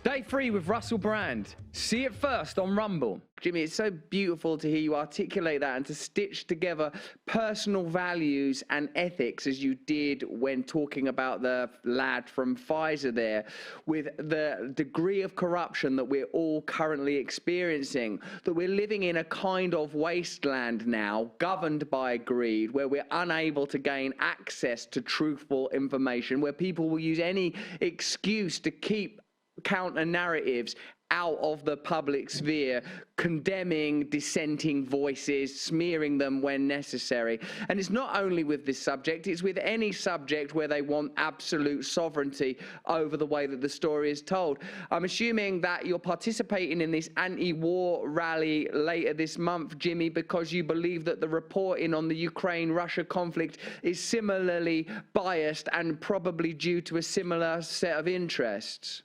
Day 3 with Russell Brand. See it first on Rumble. Jimmy, it's so beautiful to hear you articulate that and to stitch together personal values and ethics as you did when talking about the lad from Pfizer there, with the degree of corruption that we're all currently experiencing, that we're living in a kind of wasteland now governed by greed, where we're unable to gain access to truthful information, where people will use any excuse to keep counter narratives out of the public sphere, condemning dissenting voices, smearing them when necessary. And it's not only with this subject, it's with any subject where they want absolute sovereignty over the way that the story is told. I'm assuming that you're participating in this anti-war rally later this month, Jimmy, because you believe that the reporting on the Ukraine-Russia conflict is similarly biased and probably due to a similar set of interests.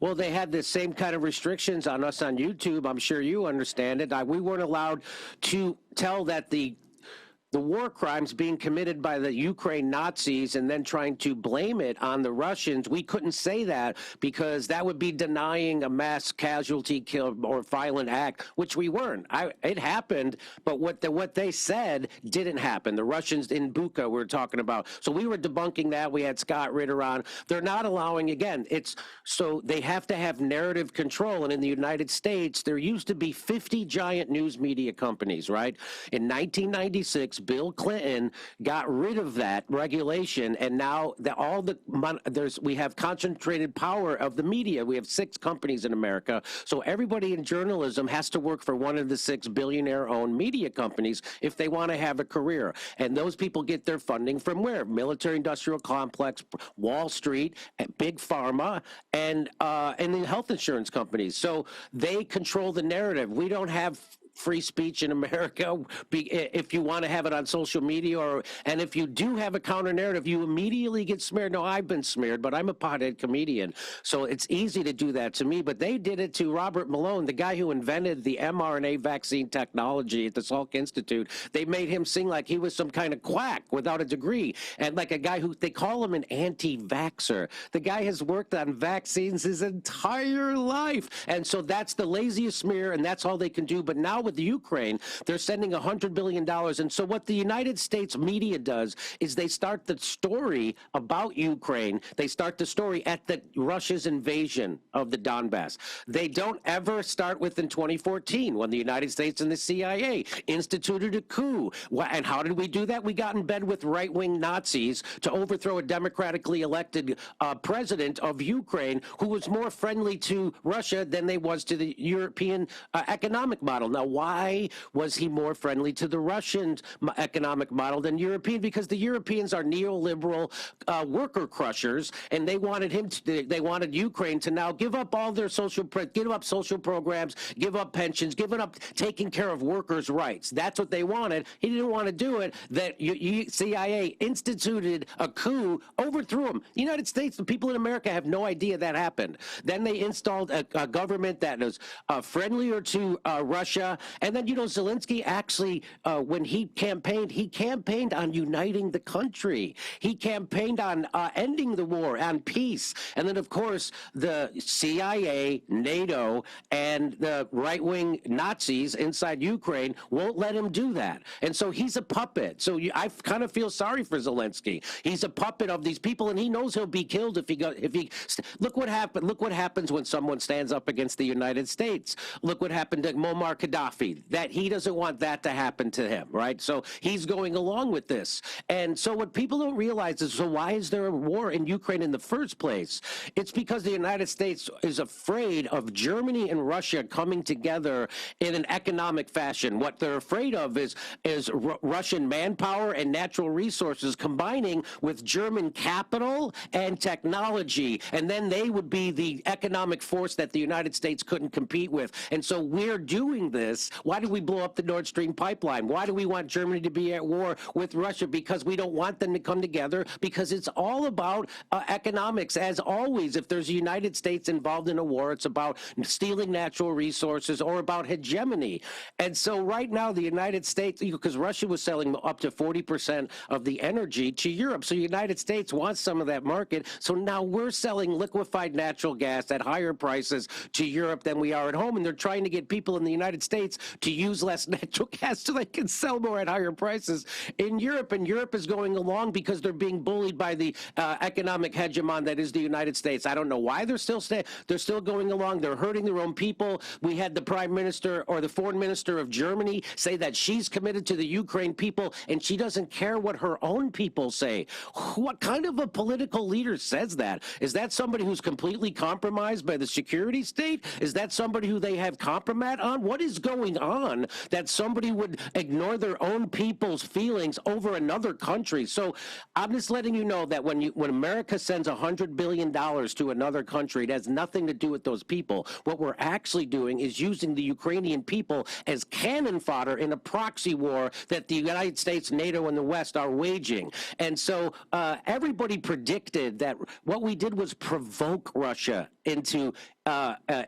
Well, they had the same kind of restrictions on us on YouTube. I'm sure you understand it. We weren't allowed to tell that the war crimes being committed by the Ukraine Nazis and then trying to blame it on the Russians, we couldn't say that because that would be denying a mass casualty kill or violent act, which we weren't. It happened, but what they said didn't happen. The Russians in Bucha we're talking about. So we were debunking that. We had Scott Ritter on. They're not allowing, again, so they have to have narrative control. And in the United States, there used to be 50 giant news media companies, right? In 1996, Bill Clinton got rid of that regulation, and now we have concentrated power of the media. We have 6 companies in America, so everybody in journalism has to work for one of the 6 billionaire-owned media companies if they want to have a career. And those people get their funding from where? Military-industrial complex, Wall Street, Big Pharma, and the health insurance companies. So they control the narrative. We don't have free speech in America if you want to have it on social media, and if you do have a counter narrative, you immediately get smeared. No, I've been smeared, but I'm a pothead comedian, so it's easy to do that to me. But they did it to Robert Malone, the guy who invented the mRNA vaccine technology at the Salk Institute. They made him sing like he was some kind of quack without a degree, and like a guy who they call him an anti-vaxxer. The guy has worked on vaccines his entire life, and so that's the laziest smear, and that's all they can do. But now with the Ukraine, they're sending $100 billion. And so what the United States media does is they start the story about Ukraine. They start the story at Russia's invasion of the Donbass. They don't ever start with in 2014 when the United States and the CIA instituted a coup. And how did we do that? We got in bed with right-wing Nazis to overthrow a democratically elected president of Ukraine who was more friendly to Russia than they was to the European economic model. Now, why was he more friendly to the Russian economic model than European? Because the Europeans are neoliberal worker crushers, and they wanted they wanted Ukraine to now give up all their social programs, give up pensions, give up taking care of workers' rights. That's what they wanted. He didn't want to do it. That CIA instituted a coup, overthrew him. The United States, the people in America have no idea that happened. Then they installed a government that was friendlier to Russia. And then, Zelensky actually, when he campaigned on uniting the country. He campaigned on ending the war, on peace. And then, of course, the CIA, NATO, and the right-wing Nazis inside Ukraine won't let him do that. And so he's a puppet. So I kind of feel sorry for Zelensky. He's a puppet of these people, and he knows he'll be killed if he look what happened. Look what happens when someone stands up against the United States. Look what happened to Muammar Gaddafi. That he doesn't want that to happen to him, right? So he's going along with this. And so what people don't realize is, so why is there a war in Ukraine in the first place? It's because the United States is afraid of Germany and Russia coming together in an economic fashion. What they're afraid of is Russian manpower and natural resources combining with German capital and technology. And then they would be the economic force that the United States couldn't compete with. And so we're doing this this? Why do we blow up the Nord Stream pipeline? Why do we want Germany to be at war with Russia? Because we don't want them to come together, because it's all about economics. As always, if there's a United States involved in a war, it's about stealing natural resources or about hegemony. And so right now, the United States, because Russia was selling up to 40% of the energy to Europe, so the United States wants some of that market. So now we're selling liquefied natural gas at higher prices to Europe than we are at home, and they're trying to get people in the United States to use less natural gas so they can sell more at higher prices in Europe. And Europe is going along because they're being bullied by the economic hegemon that is the United States. I don't know why they're still going along. They're hurting their own people. We had the prime minister or the foreign minister of Germany say that she's committed to the Ukraine people and she doesn't care what her own people say. What kind of a political leader says that? Is that somebody who's completely compromised by the security state? Is that somebody who they have compromat on? What is going on that somebody would ignore their own people's feelings over another country? So I'm just letting you know that when America sends $100 billion to another country, it has nothing to do with those people. What we're actually doing is using the Ukrainian people as cannon fodder in a proxy war that the United States, NATO, and the West are waging. And so everybody predicted that what we did was provoke Russia into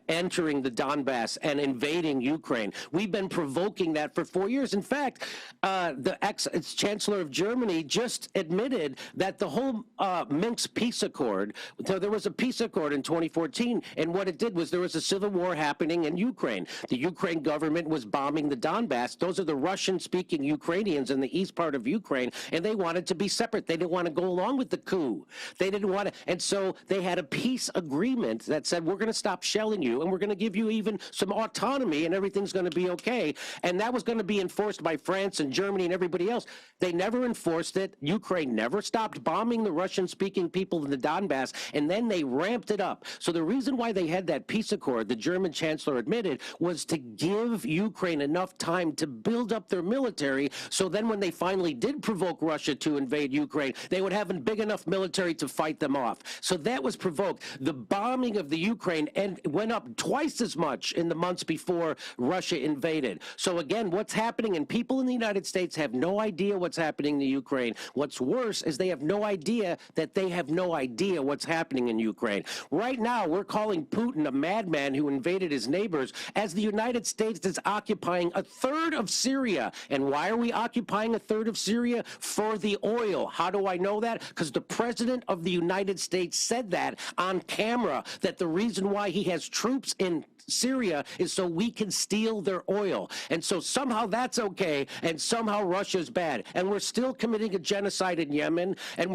entering the Donbass and invading Ukraine. We've been provoking that for 4 years. In fact, the ex-chancellor of Germany just admitted that the whole Minsk peace accord, so there was a peace accord in 2014, and what it did was there was a civil war happening in Ukraine. The Ukraine government was bombing the Donbass. Those are the Russian-speaking Ukrainians in the east part of Ukraine, and they wanted to be separate. They didn't want to go along with the coup. They didn't want to, and so they had a peace agreement that said, we're going to stop shelling you, and we're going to give you even some autonomy, and everything's going to be okay. And that was going to be enforced by France and Germany and everybody else. They never enforced it. Ukraine never stopped bombing the Russian-speaking people in the Donbass, and then they ramped it up. So the reason why they had that peace accord, the German chancellor admitted, was to give Ukraine enough time to build up their military, so then when they finally did provoke Russia to invade Ukraine, they would have a big enough military to fight them off. So that was provoked. The bombing of the Ukraine and went up twice as much in the months before Russia invaded. So again, what's happening, and people in the United States have no idea what's happening in Ukraine. What's worse is they have no idea that they have no idea what's happening in Ukraine. Right now, we're calling Putin a madman who invaded his neighbors, as the United States is occupying a third of Syria. And why are we occupying a third of Syria? For the oil. How do I know that? Because the president of the United States said that on camera, that the reason why he has troops in Syria is so we can steal their oil. And so somehow that's okay, and somehow Russia's bad. And we're still committing a genocide in Yemen, and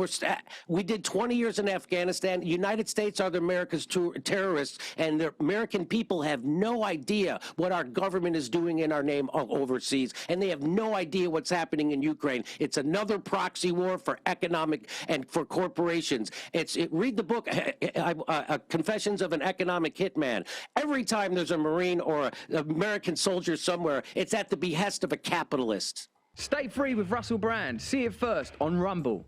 we did 20 years in Afghanistan. The United States are the America's terrorists, and the American people have no idea what our government is doing in our name overseas, and they have no idea what's happening in Ukraine. It's another proxy war for economic and for corporations. Read the book, Confessions of an Economic Hitman. Every time there's a Marine or an American soldier somewhere, it's at the behest of a capitalist. Stay free with Russell Brand. See it first on Rumble.